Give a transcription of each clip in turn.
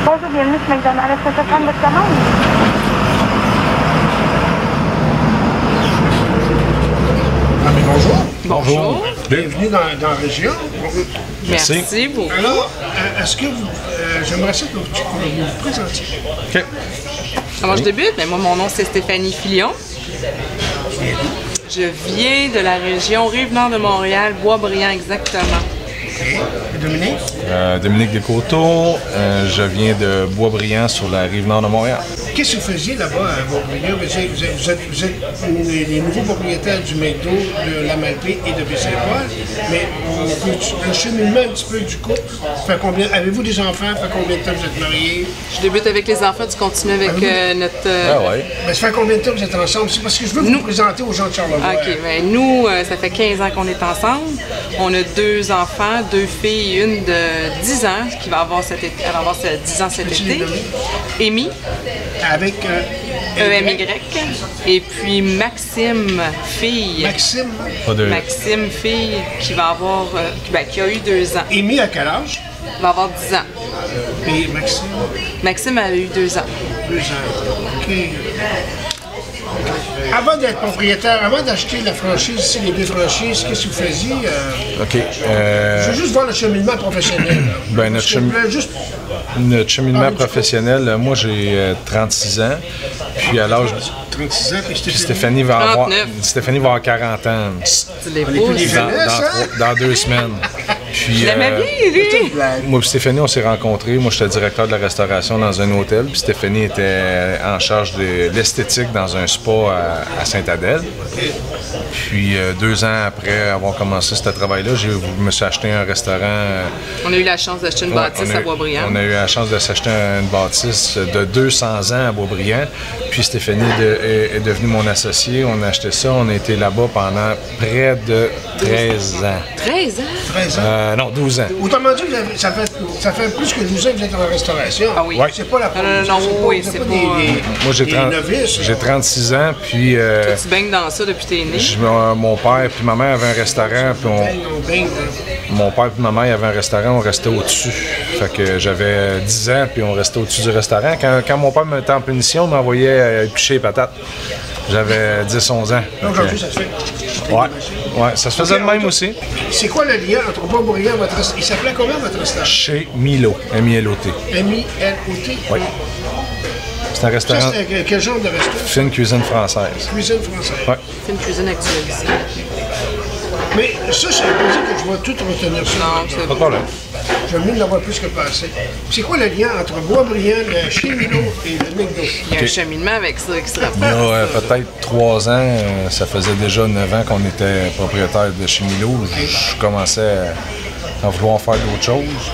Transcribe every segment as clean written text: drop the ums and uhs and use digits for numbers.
Bonjour, bienvenue chez McDonald's. Est-ce que je peux prendre votre commande? Ah, mais bonjour. Bonjour. Bienvenue dans la région. Merci beaucoup. Alors, est-ce que vous... j'aimerais ça que vous vous présentiez. OK. Comment je débute? Ben, moi, mon nom, c'est Stéphanie Filion. Je viens de la région Rive-Nord de Montréal, Boisbriand exactement. OK. Et Dominique? Dominique Descoteaux, je viens de Boisbriand sur la Rive-Nord de Montréal. Qu'est-ce que vous faisiez là-bas à Boisbriand? Vous êtes les nouveaux propriétaires du McDo, de la Malbaie et de Baie-Saint-Paul, mais le cheminement un petit peu du couple, fait combien? Avez-vous des enfants? Fait combien de temps vous êtes mariés? Je débute avec les enfants, tu continues avec notre... Ah ouais. Ben, ça fait combien de temps que vous êtes ensemble? C'est parce que je veux vous présenter aux gens de Charlevoix. OK, ben nous, ça fait 15 ans qu'on est ensemble. On a 2 enfants, 2 filles, une de 10 ans, qui va avoir cet été, elle va avoir 10 ans cet été. Amy, Avec E-M-Y, et puis Maxime, fille. Maxime. Pas de... Maxime, fille, qui va avoir, qui a eu 2 ans. Amy à quel âge? Va avoir 10 ans. Et Maxime, Maxime, elle a eu 2 ans. 2 ans. OK. Avant d'être propriétaire, avant d'acheter la franchise, ici, les deux franchises, qu'est-ce que vous faisiez? OK. Je veux juste voir le cheminement professionnel. Là. Ben, notre cheminement professionnel, moi j'ai 36 ans, puis à l'âge... 36 ans, puis Stéphanie va avoir 39. Stéphanie va avoir 40 ans Tu les On est plus pouces. des jeunesse, hein? dans 2 semaines. Puis, Je l'aimais bien, lui! moi et Stéphanie, on s'est rencontrés. Moi, j'étais directeur de la restauration dans un hôtel, puis Stéphanie était en charge de l'esthétique dans un spa à Sainte-Adèle. Puis 2 ans après avoir commencé ce travail-là, je me suis acheté un restaurant. On a eu la chance d'acheter une bâtisse à Boisbriand. On a eu la chance de s'acheter une bâtisse de 200 ans à Boisbriand. Puis Stéphanie est devenue mon associé. On a acheté ça. On a été là-bas pendant près de 13 ans. 13 ans? 13 ans. Non, 12 ans. Autrement dit, ça fait plus que 12 ans que vous êtes en restauration. Ah oui. Ouais. C'est pas la première. Non, oui, c'est pas... Moi, j'ai 36 ans, puis Tu baignes dans ça depuis tes nés? mon père puis ma mère avaient un restaurant, puis mon père puis ma mère avaient un restaurant, on restait au-dessus. Fait que j'avais 10 ans, puis on restait au-dessus du restaurant. Quand mon père me mettait en punition, il m'envoyait éplucher les patates. J'avais 10-11 ans. Donc aujourd'hui, ça se fait. Ouais, ça se faisait de même aussi. C'est quoi le lien entre Boisbriand et votre restaurant? Il s'appelait comment votre restaurant? Chez Milo, M-I-L-O-T. M-I-L-O-T? Oui. C'est un Ça, restaurant c'était quel genre de restaurant? fine cuisine française. Cuisine française. Ouais. C'est une cuisine actualisée. Mais ça, c'est impossible que je vais tout retenir ça. Non, c'est Pas de bon. problème. J'aime mieux l'avoir plus que passé. C'est quoi le lien entre Boisbriand, le chez Milo et le McDo? Il y a un cheminement avec ça qui se Il y rapproche. a peut-être 3 ans, ça faisait déjà 9 ans qu'on était propriétaire de chez Milo. Je commençais à vouloir faire d'autres choses.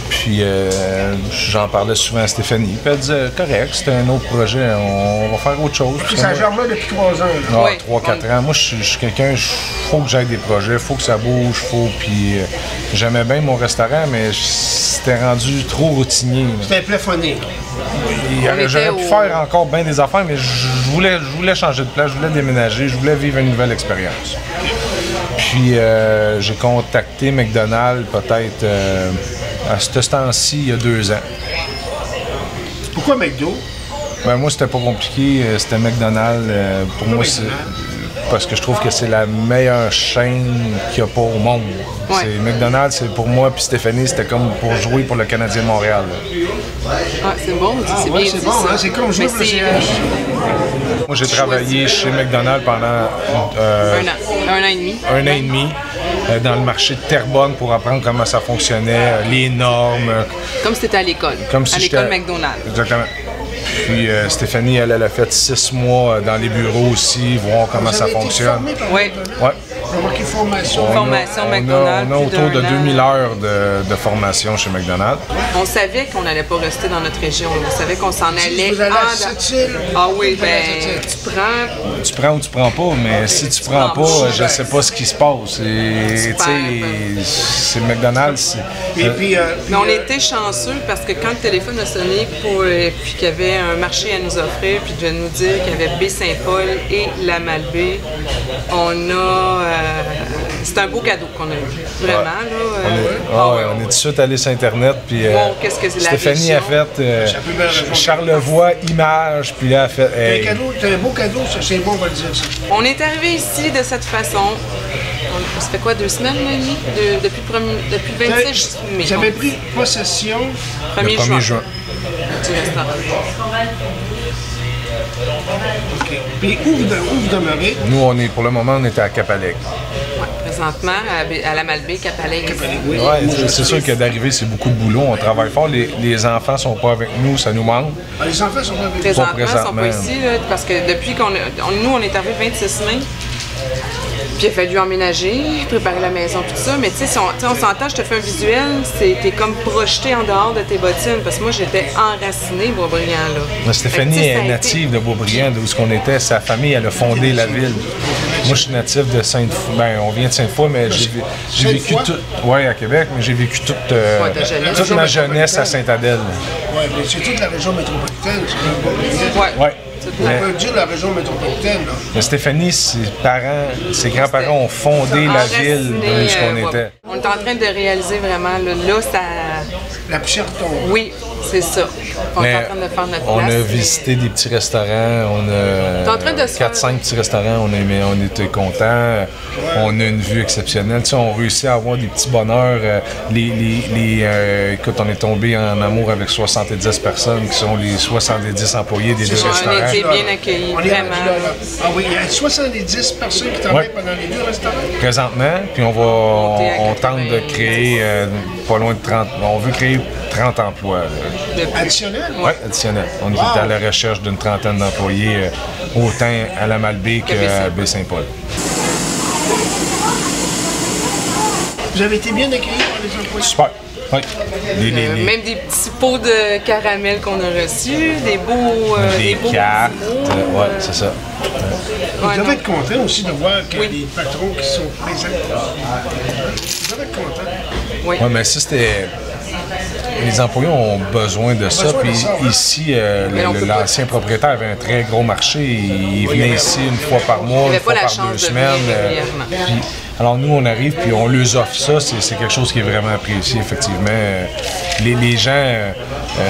Puis j'en parlais souvent à Stéphanie. Puis elle disait, correct, c'était un autre projet, on va faire autre chose. Puis ça germe depuis 3 ans. Là. Ah, Oui. 3-4 ans. Moi, je suis quelqu'un, faut que j'aille des projets, faut que ça bouge, puis j'aimais bien mon restaurant, mais c'était rendu trop routinier. Là. C'était plafonné. J'aurais pu faire encore bien des affaires, mais je voulais changer de place, je voulais déménager, je voulais vivre une nouvelle expérience. Puis j'ai contacté McDonald's peut-être à ce temps-ci, il y a 2 ans. Pourquoi McDo? Ben, moi, c'était pas compliqué, c'était McDonald's. Pour moi, c'est parce que je trouve que c'est la meilleure chaîne qu'il n'y a pas au monde. Ouais. C'est McDonald's, c'est pour moi, puis Stéphanie, c'était comme pour jouer pour le Canadien de Montréal. Là. Ah, c'est bon, c'est bien Ouais, dit, c'est bon, ça. hein? C'est comme jouer Mais pour le c'est, CH. Moi, j'ai travaillé chez McDonald's pendant 1 an et demi. 1 an et demi dans le marché de Terrebonne pour apprendre comment ça fonctionnait, les normes. Comme si t'étais à l'école. Comme si à l'école j'étais- McDonald's. Exactement. Puis Stéphanie, elle a fait 6 mois dans les bureaux aussi, voir comment ça fonctionne. Oui. Ouais. J'ai marqué formation. Formation McDonald's, On a plus autour de d'un an. 2000 heures de formation chez McDonald's. On savait qu'on n'allait pas rester dans notre région. On savait qu'on s'en allait. Vous allez à Sept-Îles. Ah oui, Vous allez à ben, Sept-Îles. tu prends. Tu prends ou tu prends pas, mais si tu prends prends pas, pas, je sais pas ce qui se passe. Et, tu Super. sais, c'est McDonald's. Et puis, Mais on était chanceux parce que quand le téléphone a sonné puis qu'il y avait un marché à nous offrir, puis de nous dire qu'il y avait Baie-Saint-Paul et la Malbaie, on a c'est un beau cadeau qu'on a eu. Vraiment, On est tout de suite allé sur Internet, puis qu'est-ce que c'est la Stéphanie région? a fait Charlevoix Images, puis là, elle a fait... hey, C'est un beau cadeau, ça, c'est bon, on va le dire ça. On est arrivé ici de cette façon. Ça fait quoi, 2 semaines, là, depuis le 26 mai. Vous avez pris possession le 1er juin. Du restaurant. OK. Puis où vous demeurez? Nous, pour le moment, on était à Capalec. Ouais, présentement, à la Malbaie, Capalec. Oui. Ouais, c'est sûr que d'arriver, c'est beaucoup de boulot. On travaille fort. Les enfants sont pas avec nous, ça nous manque. Ah, les enfants sont pas avec vous. Présentement, ils ne sont présentement. pas ici, là, parce que depuis nous, on est arrivé 26 mai. Puis il a fallu emménager, préparer la maison, tout ça. Mais tu sais, si on s'entend, je te fais un visuel, t'es comme projeté en dehors de tes bottines. Parce que moi, j'étais enracinée, Boisbriand, là. Mais Stéphanie Fait que, tu sais, ça a est été- native de Boisbriand, d'où ce qu'on était. Sa famille, elle a fondé la ville. Moi, je suis natif de Sainte-Foy. Ben, on vient de Sainte-Foy, mais j'ai vécu Sainte-Foy? tout. Oui, à Québec, mais j'ai vécu toute ma jeunesse à Sainte-Adèle. Oui, mais c'est toute la région métropolitaine, c'est un bon lien. Ouais. Ouais. On peut dire la région métropolitaine, là. Mais Stéphanie, ses grands-parents ont fondé la ville d'où ce qu'on était. On est en train de réaliser vraiment, là, ça... La poussière tombe. Oui, c'est ça. On est Mais en train de faire notre on place. a visité des petits restaurants, on T'es en train de a se faire- 4-5 petits restaurants, on était contents, on a une vue exceptionnelle. Tu sais, on réussit à avoir des petits bonheurs. Écoute, on est tombé en amour avec 70 personnes qui sont les 70 employés des deux ça, restaurants. On a été bien accueillis, On est vraiment. rendu là. Ah oui, il y a 70 personnes qui travaillent pendant les deux restaurants. Présentement, puis on tente de créer pas loin de 30, on veut créer 30 emplois. là. Additionnel? Oui, additionnel. On est à la recherche d'une trentaine d'employés, autant à la Malbaie qu'à Baie-Saint-Paul. Vous avez été bien accueillis par les employés? Super. Oui. Même des petits pots de caramel qu'on a reçus, des beaux... Des beaux cartes. petits mots, Ouais, c'est ça. Vous Ouais, devez non. être content aussi de voir que Oui. les patrons qui sont présents. Vous devez être content. Oui. Oui, mais ça, c'était. Les employés ont besoin de ça. besoin de Puis ça, hein. ici, Mais on peut pas- l'ancien propriétaire avait un très gros marché. Il venait ici une fois par mois, avait une fois pas la par chance 2 de semaines. venir régulièrement. Puis, alors nous, on arrive puis on leur offre ça. C'est quelque chose qui est vraiment apprécié, effectivement. Les gens,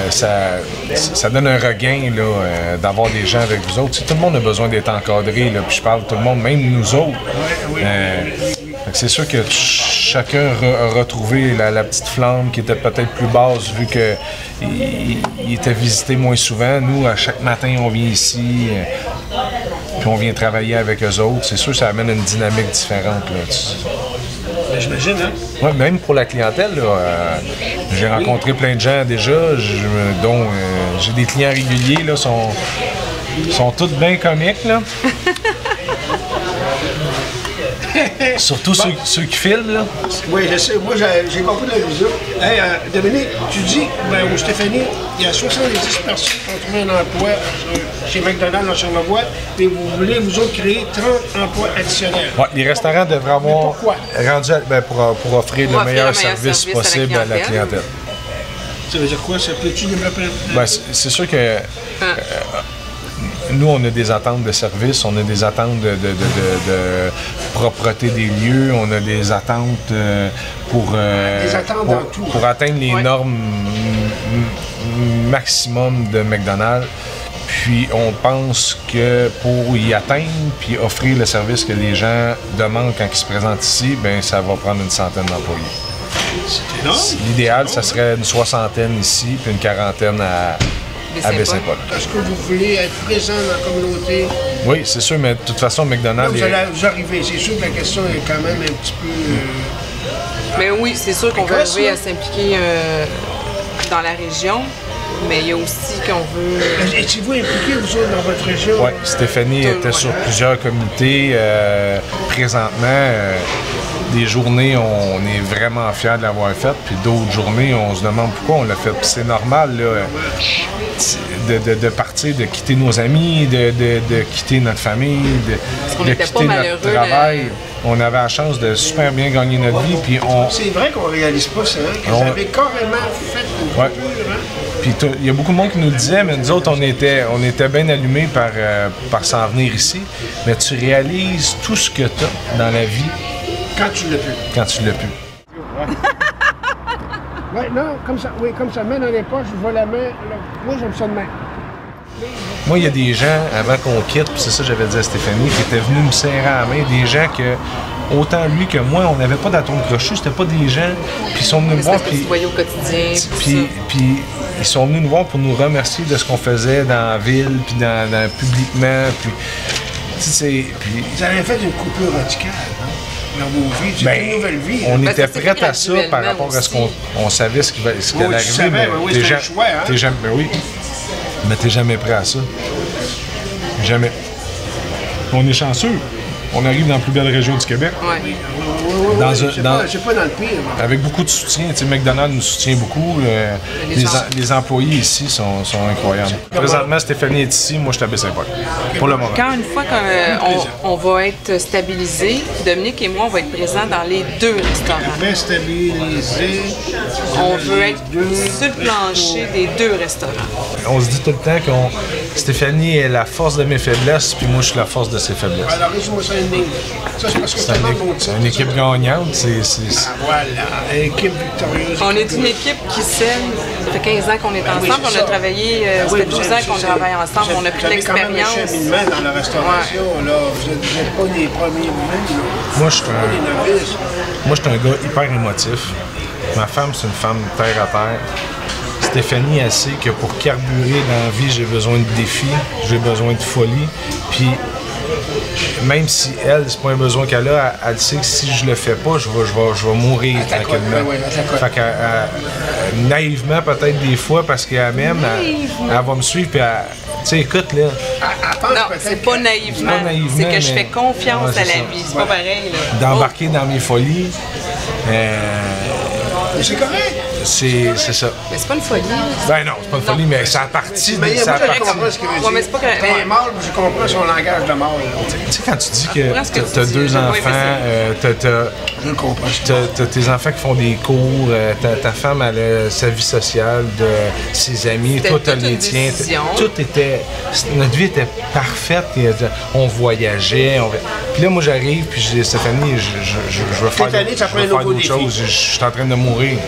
ça donne un regain là, d'avoir des gens avec vous autres. Tu sais, tout le monde a besoin d'être encadré. Là, puis je parle de tout le monde, même nous autres. Fait que c'est sûr que chacun a retrouvé la petite flamme qui était peut-être plus basse vu qu'il était visité moins souvent. Nous, à chaque matin, on vient ici, puis on vient travailler avec eux autres. C'est sûr que ça amène une dynamique différente. Là. Ben, j'imagine, hein? Ouais, même pour la clientèle, là, j'ai rencontré plein de gens déjà, dont j'ai des clients réguliers, là, sont tous bien comiques. Là. Surtout ceux qui filment, là. Oui, je sais. Moi, j'ai compris la vision. Hey, Dominique, tu dis, ben, au Stéphanie, il y a 70 personnes qui ont trouvé un emploi chez McDonald's en Charlevoix, et vous voulez, vous autres, créer 30 emplois additionnels. Ouais, les restaurants devraient avoir pourquoi? rendu pour offrir le meilleur service possible à la clientèle. Ça veut dire quoi? Ça peut-tu développer un... Ben, c'est sûr que nous, on a des attentes de service, on a des attentes de propreté des lieux, on a des attentes pour atteindre les normes maximum de McDonald's. Puis on pense que pour y atteindre puis offrir le service que les gens demandent quand ils se présentent ici, ben ça va prendre une centaine d'employés. C'est énorme. L'idéal, ça serait une soixantaine ici puis une quarantaine à Baie-Saint-Paul. Est-ce que vous voulez être présent dans la communauté? Oui, c'est sûr, mais de toute façon, McDonald's... Vous arrivez. C'est sûr que la question est quand même un petit peu... Mais oui, c'est sûr qu'on veut arriver à s'impliquer dans la région, mais il y a aussi qu'on veut... Étiez-vous impliqués, vous autres, dans votre région? Oui, Stéphanie était sur plusieurs comités. Présentement, des journées, on est vraiment fiers de l'avoir faite, puis d'autres journées, on se demande pourquoi on l'a fait. Puis c'est normal, là, de partir, de quitter nos amis, de quitter notre famille, de quitter notre travail. On avait la chance de super bien gagner notre vie, puis on... C'est vrai qu'on réalise pas ça, hein? Que vous avez carrément fait une coupure, hein? Puis il y a beaucoup de monde qui nous le disait, mais nous autres, on était bien allumés par s'en venir ici. Mais tu réalises tout ce que tu as dans la vie Quand tu l'as pu. quand tu l'as pu. Ouais, non, comme ça, oui, comme ça, main dans les poches, je vois la main. Là. Moi, j'aime ça de main. Moi, il y a des gens, avant qu'on quitte, puis c'est ça que j'avais dit à Stéphanie, qui étaient venus me serrer à la main, des gens que, autant lui que moi, on n'avait pas d'atome crochu, c'était pas des gens, puis ils sont venus me voir, puis... au quotidien, puis ils sont venus nous voir pour nous remercier de ce qu'on faisait dans la ville, puis publiquement, puis... Puis, vous avez fait une coupure radicale, hein? Dans vos vies, c'est une nouvelle vie. On hein? était prêts à ça par rapport à ce qu'on savait ce qui allait arriver. Mais oui, c'était un choix, hein? Mais t'es jamais prêt à ça. Jamais. On est chanceux. On arrive dans la plus belle région du Québec. Ouais. C'est pas dans le pire. Avec beaucoup de soutien. Tu sais, McDonald's nous soutient beaucoup. Les employés ici sont incroyables. Présentement, Stéphanie est ici. Moi, je suis à Baie-Saint-Paul. Pour le moment. Quand une fois qu'on va être stabilisé, Dominique et moi, on va être présents dans les 2 restaurants. Bien stabilisé. On veut être sur le plancher des 2 restaurants. On se dit tout le temps que Stéphanie est la force de mes faiblesses, puis moi, je suis la force de ses faiblesses. Alors, résume-moi ça une ligne. Ça, c'est parce que c'est une équipe gagnante. Voilà, une équipe victorieuse. On est une équipe qui s'aime. Ça fait 15 ans qu'on est ensemble. On a travaillé, ça fait 12 ans qu'on travaille ensemble. On a pris de l'expérience. Vous avez quand même un cheminement dans la restauration. Là. Vous n'êtes pas les premiers venus. Moi, je suis un gars hyper émotif. Ma femme, c'est une femme terre à terre. Stéphanie, elle sait que pour carburer dans la vie, j'ai besoin de défis, j'ai besoin de folie. Puis, même si elle, c'est pas un besoin qu'elle a, elle sait que si je le fais pas, je vais mourir tranquillement. Fait que, naïvement, peut-être des fois, parce qu'elle m'aime, elle va me suivre. Puis, tu sais, écoute, là. Non, c'est pas naïvement. C'est que je fais confiance à la vie. C'est pas pareil, là. D'embarquer dans mes folies. C'est correct. C'est ça. Mais c'est pas une folie. Ben non, c'est pas une folie, mais ça a parti. Mais moi, je comprends ce qu'il veut dire. Ouais, mais c'est pas que. T'es mâle, je comprends son langage de mâle. Tu sais, quand tu dis que t'as 2 enfants, t'as tes enfants qui font des cours, ta femme, elle a sa vie sociale, ses amis, toi, t'as les tiens. Tout était. Notre vie était parfaite. On voyageait. Puis là, moi, j'arrive, puis je dis, Stéphanie, je veux faire d'autres choses. Je suis en train de mourir.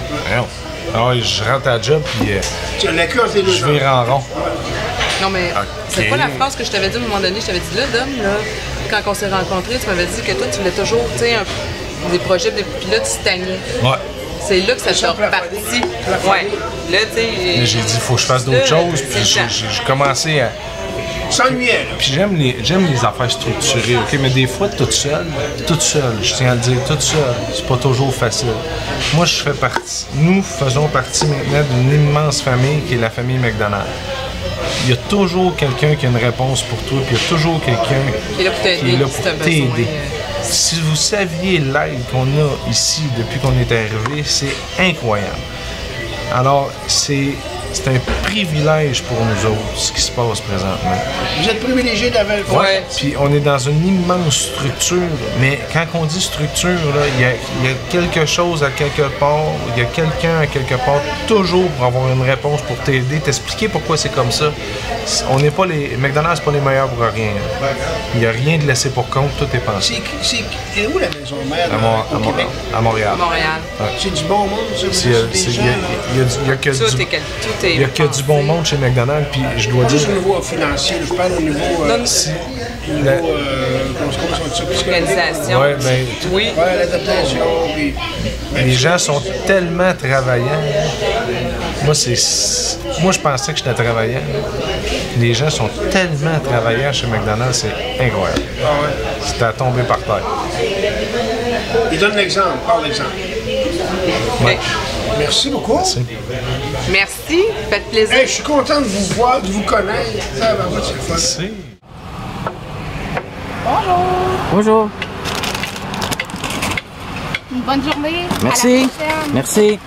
Alors, je rentre à la job, puis je vais en rond. Non, mais c'est pas la phrase que je t'avais dit à un moment donné. Je t'avais dit, là, Dom, là, quand on s'est rencontrés, tu m'avais dit que toi, tu voulais toujours, tu sais, des projets, puis là, tu stagnais. Ouais. C'est là que ça t'est reparti. Ouais. Là, tu sais. Mais j'ai dit, il faut que je fasse d'autres choses, puis j'ai commencé à. S'ennuyait, là. Puis j'aime les affaires structurées, OK? Mais des fois, toute seule, je tiens à le dire, toute seule, c'est pas toujours facile. Moi, je fais partie, nous faisons partie maintenant d'une immense famille qui est la famille McDonald's. Il y a toujours quelqu'un qui a une réponse pour toi, puis il y a toujours quelqu'un qui est là pour t'aider. Si vous saviez l'aide qu'on a ici depuis qu'on est arrivé, c'est incroyable. Alors, c'est un privilège pour nous autres, ce qui se passe présentement. Vous êtes privilégiés d'avoir... Ouais. Puis on est dans une immense structure, mais quand on dit structure, il y a quelque chose à quelque part, il y a quelqu'un à quelque part, toujours pour avoir une réponse pour t'aider, t'expliquer pourquoi c'est comme ça. On n'est pas les... McDonald's, c'est pas les meilleurs pour rien. Il n'y a rien de laissé pour compte, tout est pensé. C'est où la maison mère au Québec? À Montréal. Ouais. C'est du bon monde, ça? Il y a que il n'y a que du bon monde chez McDonald's, puis je dois dire... Juste au niveau financier, je parle au niveau... Organisation. Ouais, ben, oui. Ouais, l'adaptation, puis... Les gens sont tellement travaillants. Moi, je pensais que j'étais travaillant. Les gens sont tellement travaillants chez McDonald's, c'est incroyable. Ah ouais. C'était à tomber par terre. Il donne l'exemple, parle l'exemple. Ouais. Merci beaucoup. Merci, faites plaisir. Hey, je suis content de vous voir, de vous connaître. Ça va, c'est le fun. Merci. Bonjour. Bonjour. Une bonne journée. Merci. À la prochaine. Merci.